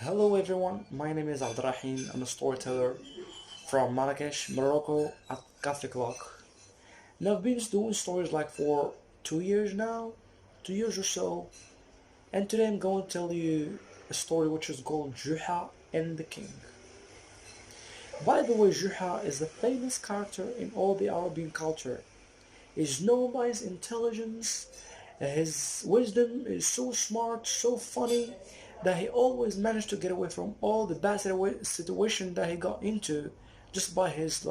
Hello everyone, my name is Abderahim. I'm a storyteller from Marrakesh, Morocco at Catholic Lock. And I've been doing stories like for 2 years now, 2 years or so. And today I'm going to tell you a story which is called Juhaa and the King. By the way, Juhaa is a famous character in all the Arabian culture. He's known by his intelligence, his wisdom is so smart, so funny, that he always managed to get away from all the bad situation that he got into just by his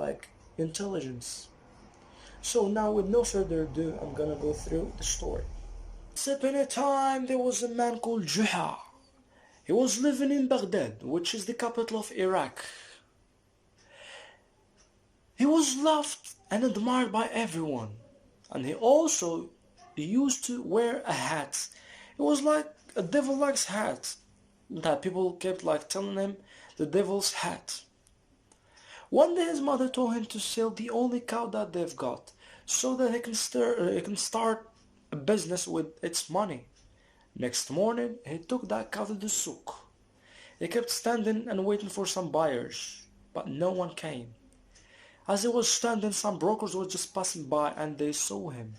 intelligence. So now with no further ado, I'm gonna go through the story. Once upon a time there was a man called Juha. He was living in Baghdad, which is the capital of Iraq. He was loved and admired by everyone, and he also used to wear a hat. It was like a devil-like hat that people kept telling him the devil's hat. One day his mother told him to sell the only cow that they've got so that he can start a business with its money. Next morning he took that cow to the souk. He kept standing and waiting for some buyers, but no one came. As he was standing, some brokers were just passing by and they saw him.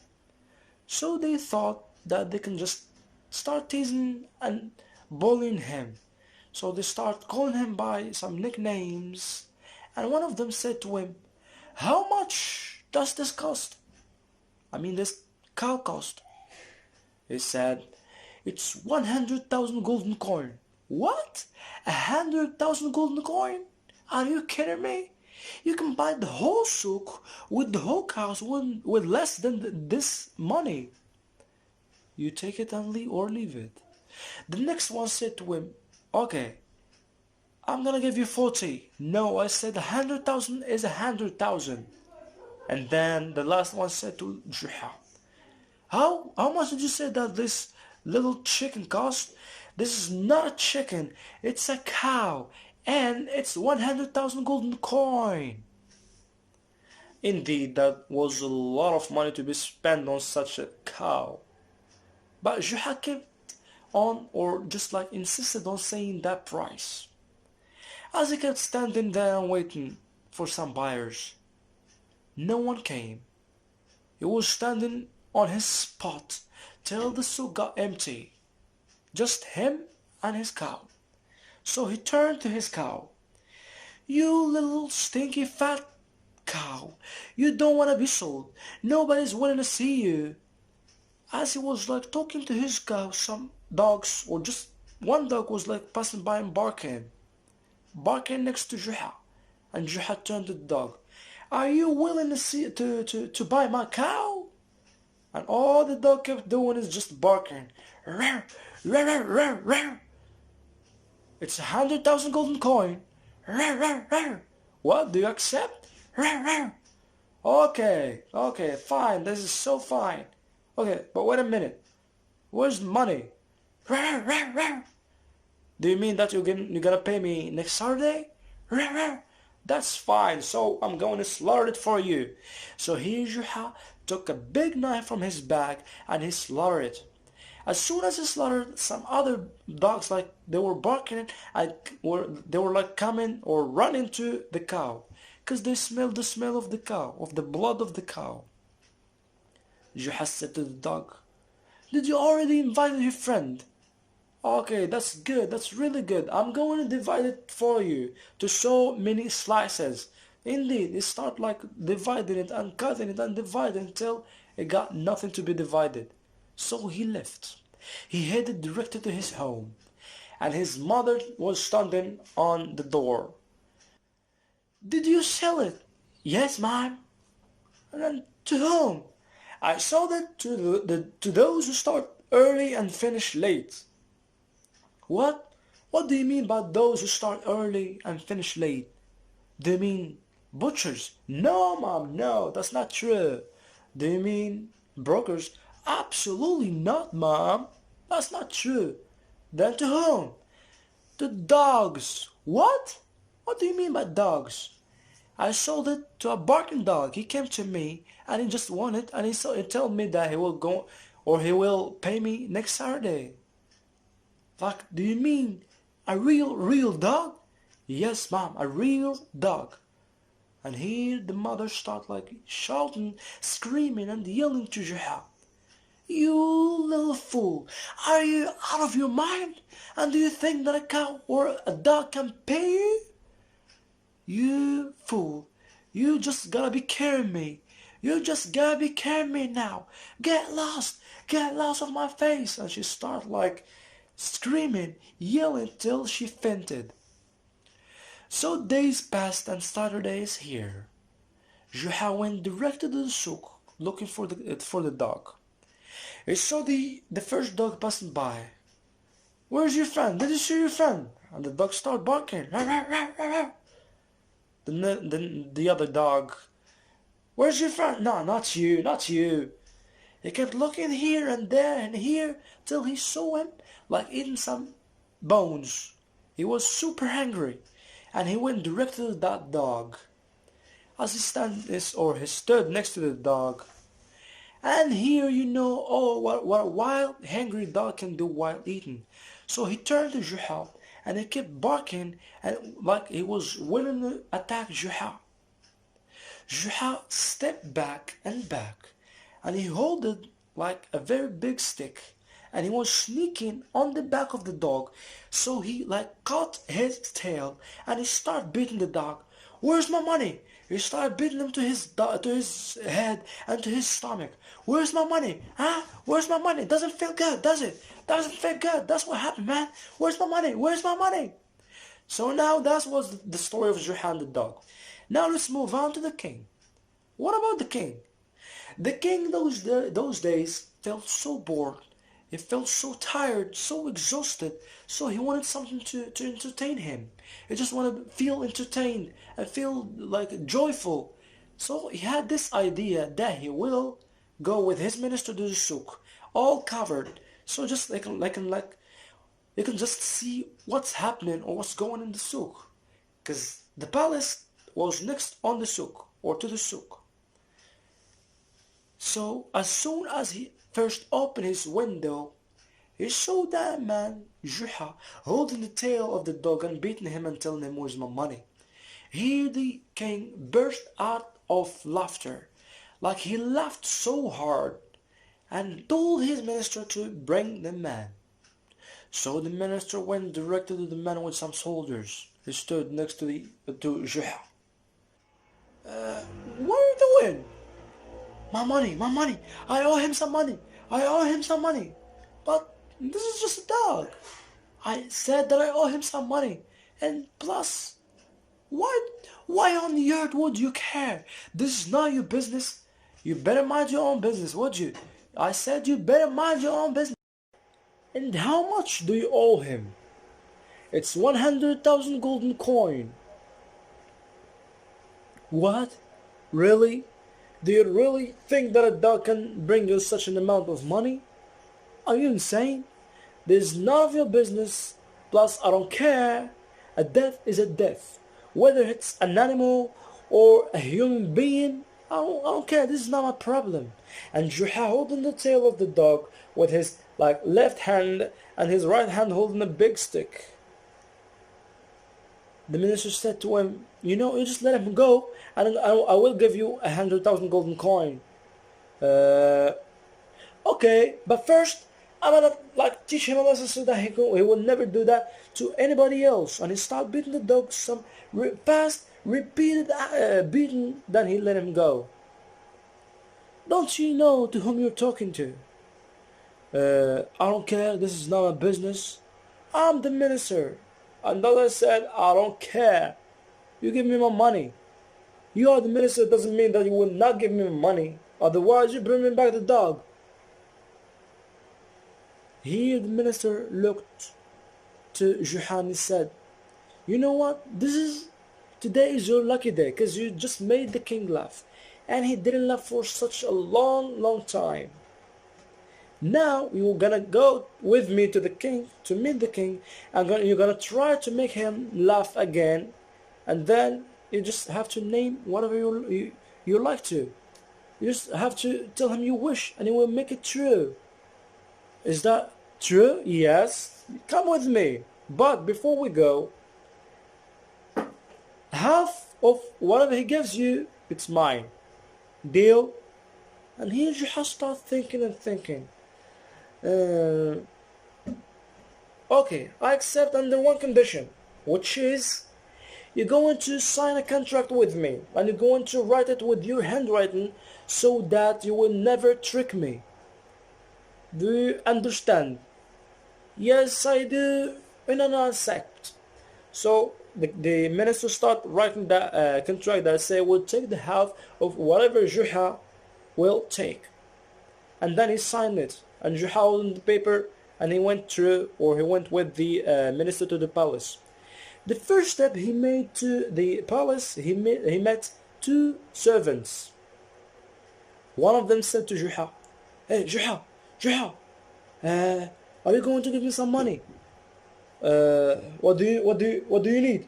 So they thought that they can just start teasing and bullying him. So they start calling him by some nicknames. And one of them said to him, "How much does this cost? This cow cost?" He said, "It's 100,000 golden coin." "What? 100,000 golden coin? Are you kidding me? You can buy the whole souk with the whole cows with less than this money. You take it and leave it." The next one said to him, "Okay, I'm gonna give you 40. "No, I said 100,000 is 100,000. And then the last one said to Juha, How much did you say that this little chicken cost?" "This is not a chicken, it's a cow, and it's 100,000 golden coin." Indeed, that was a lot of money to be spent on such a cow. But Juha kept on, or just insisted on saying that price. As he kept standing there and waiting for some buyers, no one came. He was standing on his spot till the souk got empty. Just him and his cow. So he turned to his cow. "You little stinky fat cow, you don't want to be sold. Nobody's willing to see you." As he was talking to his cow, some dogs, or just one dog, was passing by and barking next to Juha. And Juha turned to the dog. "Are you willing to buy my cow?" And all the dog kept doing is just barking. "Rawr, rawr, rawr, rawr, rawr. It's 100,000 golden coin. Rawr, rawr, rawr. What, do you accept? Rawr, rawr. Okay, fine, this is so fine. Okay, but wait a minute. Where's the money?" "Rawr, rawr, rawr. Do you mean that you're gonna pay me next Saturday?" "Rawr, rawr. That's fine, so I'm going to slaughter it for you." So here Juha took a big knife from his bag and he slaughtered it. As soon as he slaughtered, some other dogs they were barking and they were coming or running to the cow, because they smelled the smell of the cow, of the blood of the cow. Juha said to the dog, "Did you already invite your friend?" "Okay, that's good, that's really good. I'm going to divide it for you to so many slices." Indeed, he started dividing it and cutting it and dividing until it got nothing to be divided. So he left. He headed directly to his home, and his mother was standing on the door. "Did you sell it?" "Yes, ma'am." "And then to whom?" "I sold it to those who start early and finish late." "What? What do you mean by those who start early and finish late? Do you mean butchers?" "No, mom, no, that's not true." "Do you mean brokers?" "Absolutely not, mom. That's not true." "Then to whom?" "To dogs." "What? What do you mean by dogs?" "I sold it to a barking dog. He came to me and he just wanted, and he told me that he will go, or he will pay me next Saturday." "Do you mean A real dog? Yes, mom, a real dog. And here the mother start like shouting, screaming and yelling to Juha. You little fool, are you out of your mind? And do you think that a cow or a dog can pay you? You fool, you just gotta be carrying me. You just gotta be carrying me now. Get lost of my face. And she start like screaming, yelling till she fainted. So days passed and Saturday is here. Juha went directly to the souk looking for the dog. He saw the first dog passing by. Where's your friend? Did you see your friend? And the dog started barking. Then the other dog. Where's your friend? No, not you, not you. He kept looking here and there and here till he saw him like eating some bones. He was super hungry and he went directly to that dog. As he stood next to the dog. And here what a wild, hungry dog can do while eating. So he turned to Juha and he kept barking and like he was willing to attack Juha. Juha stepped back and he held it like a very big stick and he was sneaking on the back of the dog. So he like caught his tail and he started beating the dog. Where's my money? He started beating him to his head and to his stomach. Where's my money? Huh? Where's my money? Doesn't feel good, does it? Doesn't feel good. That's what happened, man. Where's my money? Where's my money? So now that was the story of Juha and the dog. Now let's move on to the king. What about the king? The king those days felt so bored. He felt so tired, so exhausted, so he wanted something to entertain him. He just wanted to feel entertained and feel like joyful. So he had this idea that he will go with his minister to the souk, all covered, so just they can just see what's happening or what's going in the souk, because the palace was next on the souk or to the souk. So as soon as he first opened his window, he saw that man, Juha, holding the tail of the dog and beating him and telling him, where's my money? Here the king burst out of laughter, like he laughed so hard, and told his minister to bring the man. So the minister went directly to the man with some soldiers. He stood next to Juha. What are you doing? My money. I owe him some money. But this is just a dog. I said that I owe him some money. And plus, why on the earth would you care? This is not your business. You better mind your own business, would you? I said you better mind your own business. And how much do you owe him? It's 100,000 golden coin. What? Really? Do you really think that a dog can bring you such an amount of money? Are you insane? This is none of your business. Plus, I don't care. A death is a death. Whether it's an animal or a human being, I don't care. This is not my problem. And Juha holding the tail of the dog with his left hand and his right hand holding a big stick. The minister said to him, you just let him go and I will give you 100,000 golden coin. Okay, but first I'm gonna teach him a lesson so that he will never do that to anybody else. And he started beating the dog some fast, repeated beating, then he let him go. Don't you know to whom you're talking to? I don't care, this is not my business. I'm the minister. Another said, I don't care. You give me my money. You are the minister doesn't mean that you will not give me my money. Otherwise you bring me back the dog. Here the minister looked to Juha and said, you know what? Today is your lucky day because you just made the king laugh. And he didn't laugh for such a long time. Now you're gonna go with me to the king, to meet the king, and you're gonna try to make him laugh again, and then you just have to name whatever you like to. You just have to tell him you wish, and he will make it true. Is that true? Yes. Come with me. But before we go, half of whatever he gives you, it's mine. Deal? And here you just start thinking and thinking. Uh, okay, I accept under one condition, which is you're going to sign a contract with me and you're going to write it with your handwriting so that you will never trick me. Do you understand? Yes, I do. And I accept. So the minister start writing that contract that say will take the half of whatever Juha will take. And then he signed it. And Juha held the paper and he went through, or he went with the minister to the palace. The first step he made to the palace, he met two servants. One of them said to Juha, "Hey Juha, are you going to give me some money? What do you need?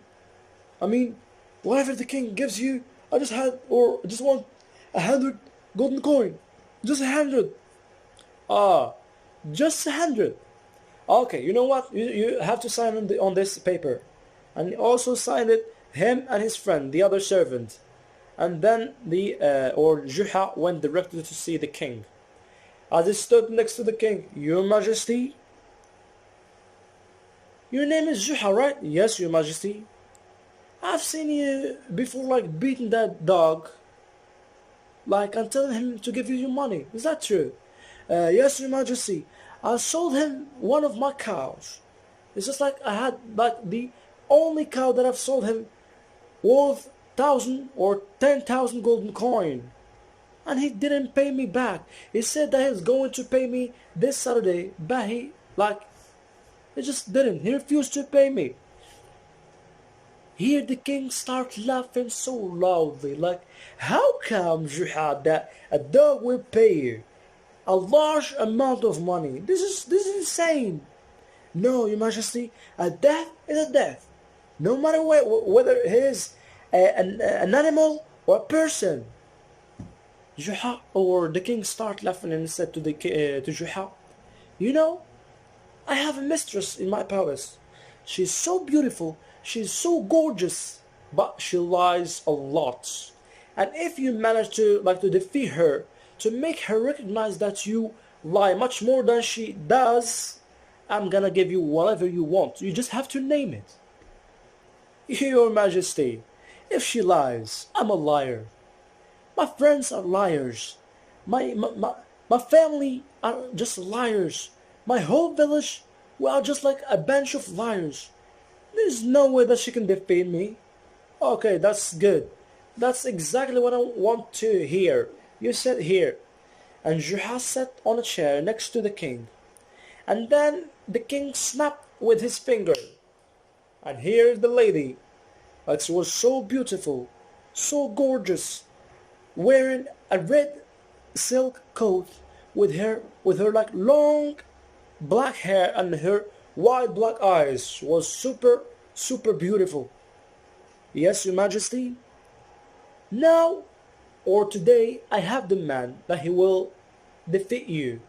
I mean, whatever the king gives you, I just want 100 golden coin, just 100. Ah, just 100. Okay, you know what? You have to sign on this paper." And he also signed it, him and his friend, the other servant. And then Juha went directly to see the king. As he stood next to the king, "Your Majesty?" "Your name is Juha, right?" "Yes, Your Majesty." "I've seen you before, like beating that dog, like and telling him to give you your money. Is that true?" "Yes, Your Majesty. I sold him one of my cows. It's just like I had like the only cow that I've sold him worth 1,000 or 10,000 golden coin. And he didn't pay me back. He said that he was going to pay me this Saturday, but he just didn't. He refused to pay me." Here the king started laughing so loudly, like, "How come, Juha, that a dog will pay you a large amount of money? This is insane." "No, Your Majesty, a death is a death, no matter whether he is an animal or a person." Juha, or the king, started laughing and said to Juha, "You know, I have a mistress in my palace. She's so beautiful, she's so gorgeous, but she lies a lot. And if you manage to defeat her, to make her recognize that you lie much more than she does, I'm gonna give you whatever you want. You just have to name it." "Your Majesty, if she lies, I'm a liar. My friends are liars. My family are just liars. My whole village, we are just like a bunch of liars. There's no way that she can defeat me." "Okay, that's good. That's exactly what I want to hear. You sit here." And Juha sat on a chair next to the king. And then the king snapped with his finger. And here's the lady. It was so beautiful, so gorgeous, wearing a red silk coat with her like long black hair, and her wide black eyes was super beautiful. "Yes, Your Majesty. Now or today I have the man that he will defeat you.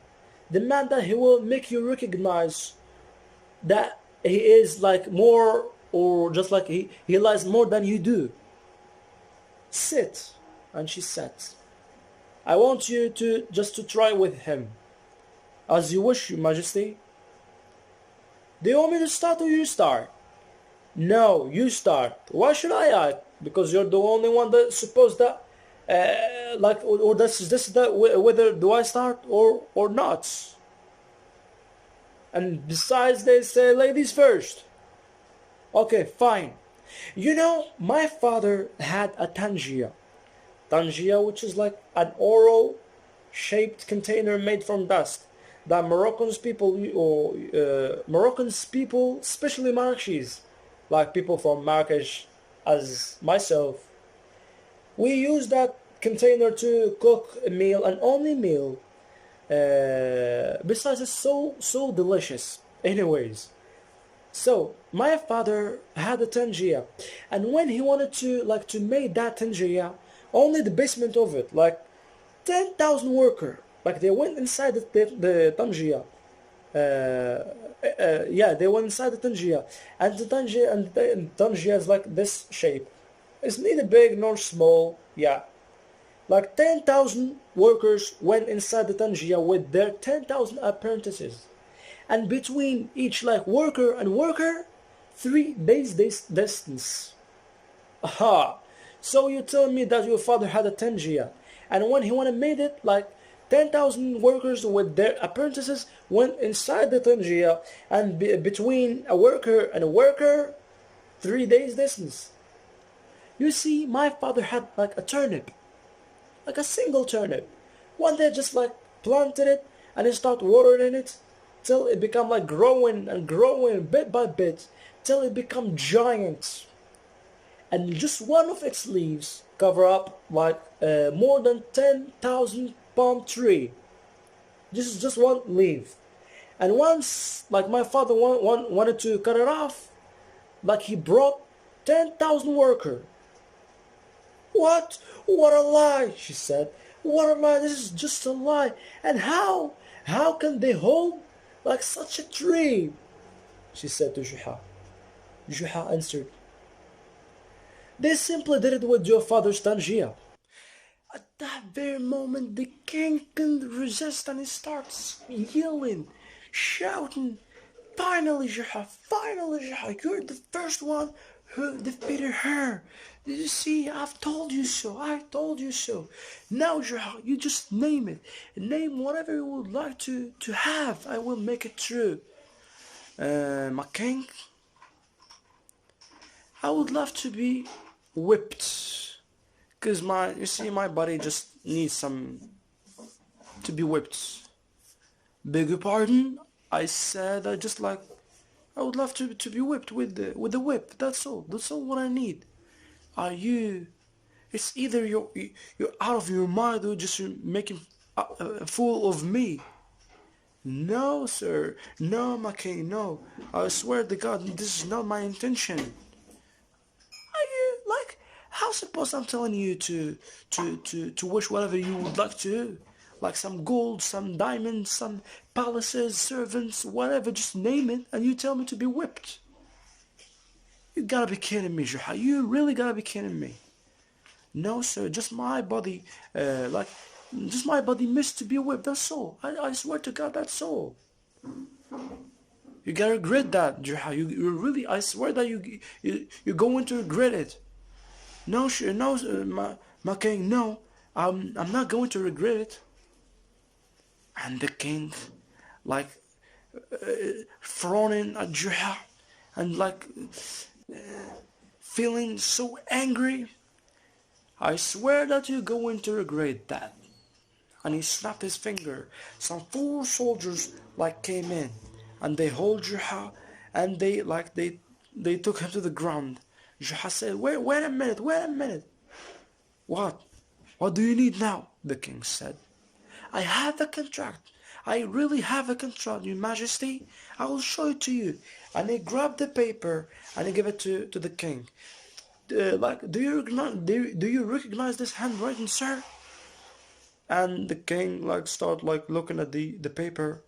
The man that he will make you recognize that he is like more, or just like he lies more than you do. Sit." And she sat. "I want you to try with him." "As you wish, Your Majesty." "Do you want me to start or you start?" "No, you start." "Why should I act? Because you're the only one that supposed that or this that whether do I start or not. And besides, they say ladies first." "Okay, fine. You know, my father had a tangia, which is like an oral shaped container made from dust that Moroccans people, especially Marrakechis, like people from Marrakech as myself, we use that container to cook a meal, an only meal. Besides, it's so delicious. Anyways, so my father had a tangia, and when he wanted to make that tangia, only the basement of it, 10,000 workers, they went inside the tangia, yeah, they went inside the Tangier, and the Tangier is like this shape. It's neither big nor small. Yeah, like 10,000 workers went inside the Tangier with their 10,000 apprentices, and between each like worker and worker, 3 days distance. Aha! So you tell me that your father had a Tangier, and when he went and made it, like 10,000 workers with their apprentices went inside the Tangier, and between a worker and a worker, 3 days distance. You see, my father had like a turnip, like a single turnip. One day just like planted it and he started watering it till it become like growing and growing bit by bit till it become giant. And just one of its leaves cover up like more than 10,000 palm tree. Just one leaf. And once like my father wanted to cut it off, like he brought 10,000 workers. What? What a lie, she said. What a lie, this is just a lie. And how? How can they hold like such a tree? She said to Juha. Juha answered, they simply did it with your father's Tangier. At that very moment, the king couldn't resist and he starts yelling, shouting, finally, Juha, you're the first one who defeated her. Did you see? I've told you so. I told you so. Now, Juha, you just name it. Name whatever you would like to have. I will make it true. My king, I would love to be whipped. Because my body just needs some to be whipped. Beg your pardon? I said I would love to be whipped with the whip. That's all. That's all what I need. Are you? It's either you're out of your mind or just making a fool of me. No, sir. No, my king. No. I swear to God, this is not my intention. Are you like? How suppose I'm telling you to wish whatever you would like to? Like some gold, some diamonds, some palaces, servants, whatever, just name it, and you tell me to be whipped. You gotta be kidding me, Juha. You really gotta be kidding me. No, sir, just my body, just my body missed to be whipped, that's all. I swear to God, that's all. You gotta regret that, Juha. You really, I swear that you're going to regret it. No, sure, no, my king, no. I'm not going to regret it. And the king, like, frowning at Juha, and like, feeling so angry. I swear that you're going to regret that. And he snapped his finger. Some 4 soldiers like came in, and they hold Juha, and they took him to the ground. Juha said, wait a minute. What do you need now? The king said. I have a contract. I really have a contract, your majesty. I will show it to you. And he grabbed the paper and he gave it to the king. Do you recognize this handwriting, sir? And the king start looking at the paper.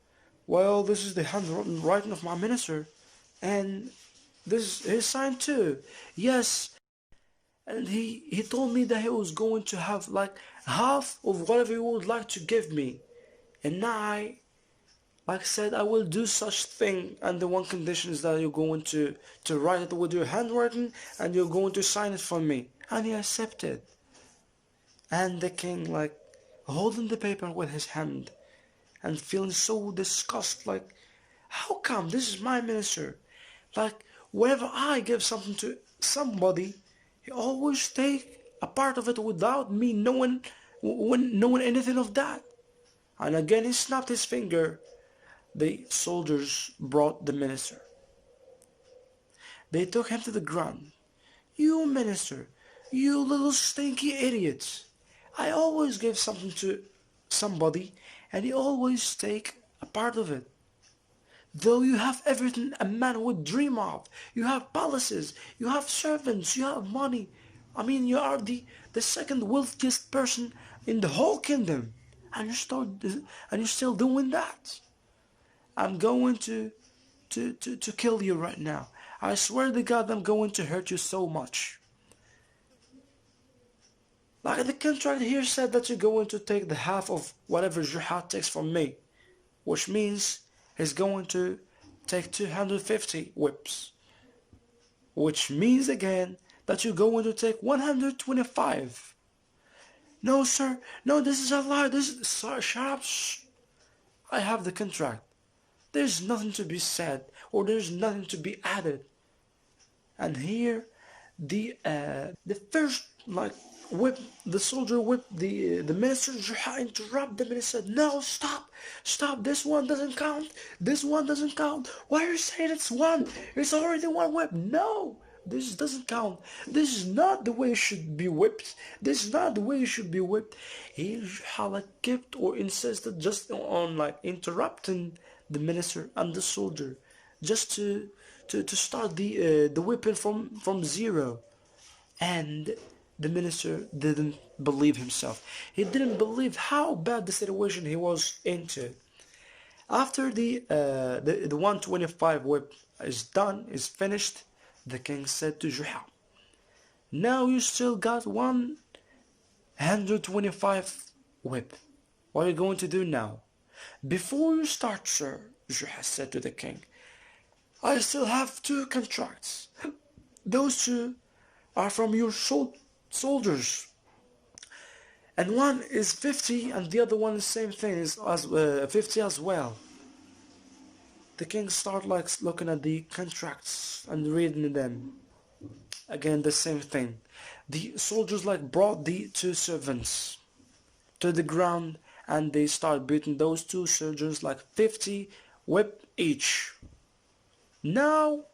Well, this is the handwriting of my minister, and this is his sign too. Yes. And he told me that he was going to have half of whatever you would like to give me. And I, said, I will do such thing, and the one condition is that you're going to write it with your handwriting and you're going to sign it for me. And he accepted. And the king holding the paper with his hand and feeling so disgusted, how come this is my minister? Whenever I give something to somebody, he always take a part of it without me knowing anything of that. And again he snapped his finger. The soldiers brought the minister. They took him to the ground. You minister, you little stinky idiots. I always give something to somebody and you always take a part of it. Though you have everything a man would dream of. You have palaces, you have servants, you have money. I mean, you are the second wealthiest person in the whole kingdom. And you're still doing that. I'm going to kill you right now. I swear to God, I'm going to hurt you so much. Like the contract here said that you're going to take the half of whatever Juhaa takes from me, which means he's going to take 250 whips, which means again that you're going to take 125. No, sir. No, this is a lie. This is... Sir, shut up. Shh. I have the contract. There's nothing to be said, or there's nothing to be added. And here, the first whip, the soldier whipped the minister. Juhaa interrupted him and he said, "No, stop, stop! This one doesn't count. This one doesn't count. Why are you saying it's one? It's already one whip. No." This doesn't count. This is not the way it should be whipped. This is not the way it should be whipped. He kept or insisted just on interrupting the minister and the soldier, just to start the whipping from zero. And the minister didn't believe himself. He didn't believe how bad the situation he was into. After the 125 whip is done, is finished, the king said to Juhaa, "Now you still got 125 whip. What are you going to do now?" "Before you start, sir," Juhaa said to the king, "I still have 2 contracts. Those 2 are from your soldiers. And one is 50 and the other one is same thing, is 50 as well." The king started looking at the contracts and reading them. Again, the same thing. The soldiers brought the 2 servants to the ground and they started beating those 2 soldiers 50 whip each. "Now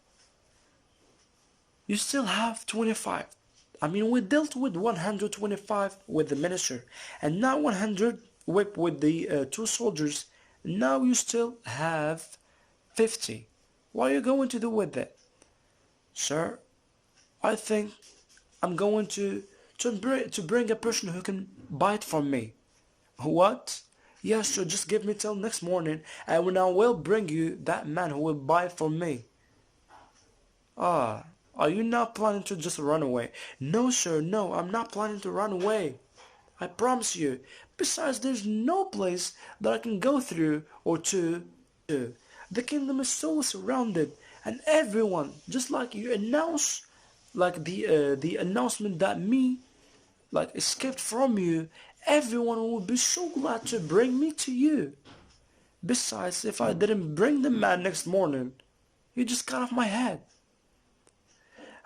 you still have 25. I mean, we dealt with 125 with the minister, and now 100 whip with the 2 soldiers. Now you still have 50. What are you going to do with it?" "Sir, I think I'm going to bring a person who can buy it from me." "What?" "Yes, sir, just give me till next morning, and I will bring you that man who will buy it from me." "Ah, are you not planning to just run away?" "No, sir, no, I'm not planning to run away. I promise you. Besides, there's no place that I can go through or to. The kingdom is so surrounded, and everyone, just like you announce, the announcement that me escaped from you, everyone will be so glad to bring me to you. Besides, if I didn't bring the man next morning, you just cut off my head."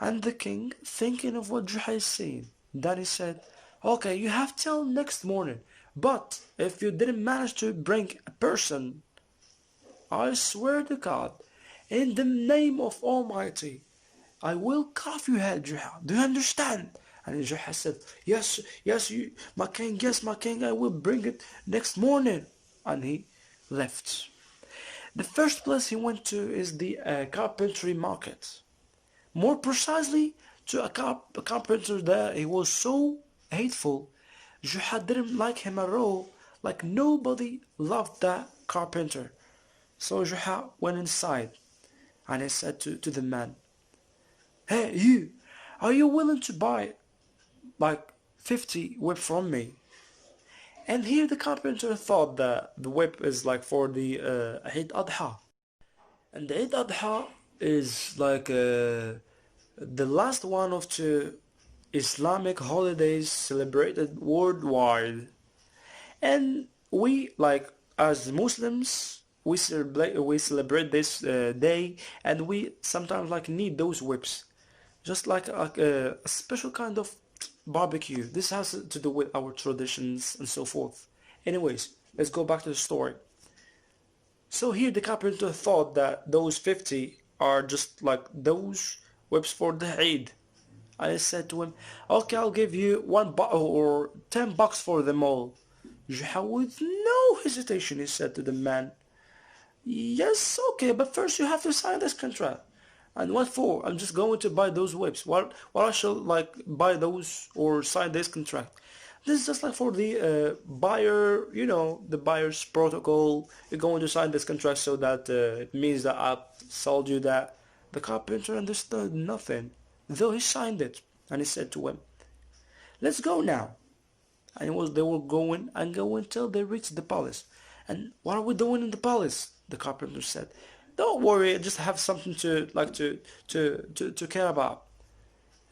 And the king, thinking of what Juhaa is saying, then he said, "Okay, you have till next morning, but if you didn't manage to bring a person, I swear to God, in the name of Almighty, I will cut off your head, Juhaa. Do you understand?" And Juhaa said, "Yes, yes, my king, yes, my king, I will bring it next morning." And he left. The first place he went to is the carpentry market. More precisely, to a carpenter there. He was so hateful. Juhaa didn't like him at all. Nobody loved that carpenter. So Juhaa went inside and he said to the man, "Hey, you, are you willing to buy 50 whip from me?" And here the carpenter thought that the whip is for the Eid Adha. And the Eid Adha is the last one of 2 Islamic holidays celebrated worldwide. And we, as Muslims, we celebrate this day, and we sometimes need those whips, just a special kind of barbecue. This has to do with our traditions and so forth. Anyways, let's go back to the story. So here the carpenter thought that those 50 are just those whips for the Eid. I said to him, "Okay, I'll give you or $10 for them all." Juhaa, with no hesitation, he said to the man, "Yes, okay, but first you have to sign this contract." "And what for?" "I'm just going to buy those whips. What I shall buy those or sign this contract?" This is just like for the buyer, you know, the buyer's protocol. You're going to sign this contract so that it means that I sold you that. The carpenter understood nothing, though he signed it, and he said to him, "Let's go now." And they were going and going till they reached the palace. And what are we doing in the palace? The carpenter said. Don't worry, I just have something to to care about.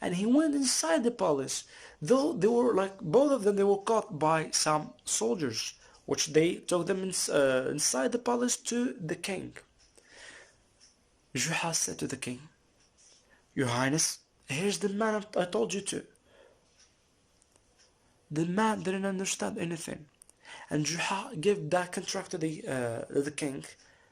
And he went inside the palace, though they were like both of them they were caught by some soldiers, which they took them inside the palace to the king. Juha said to the king, "Your Highness, here's the man I told you to." The man didn't understand anything, and Juha gave that contract to the king,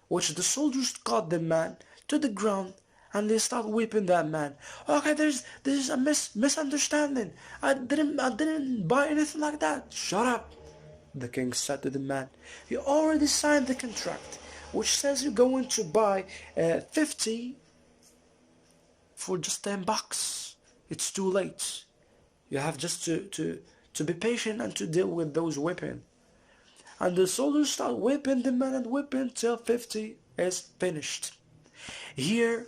which the soldiers caught the man to the ground, and they start whipping that man. Okay, this is a misunderstanding. I didn't buy anything like that. Shut up, the king said to the man. You already signed the contract, which says you're going to buy 50 for just $10. It's too late. You have just to be patient and to deal with those whipping. And the soldiers start whipping the man and whipping till 50 is finished. Here,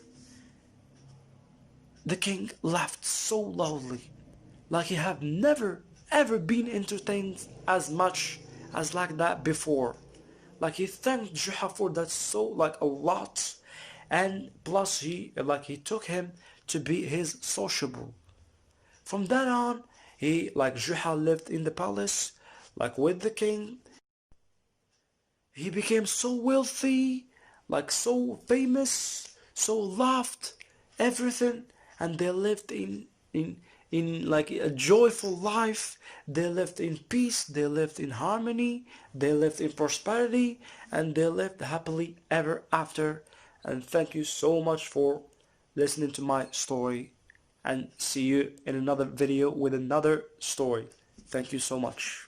the king laughed so loudly, like he had never ever been entertained as much as like that before. Like he thanked Juha for that so like a lot, and plus he took him to be his sociable. From then on, he like Juha lived in the palace, like with the king. He became so wealthy, like so famous, so loved, everything, and they lived in like a joyful life. They lived in peace, they lived in harmony, they lived in prosperity, and they lived happily ever after. And thank you so much for listening to my story, and see you in another video with another story. Thank you so much.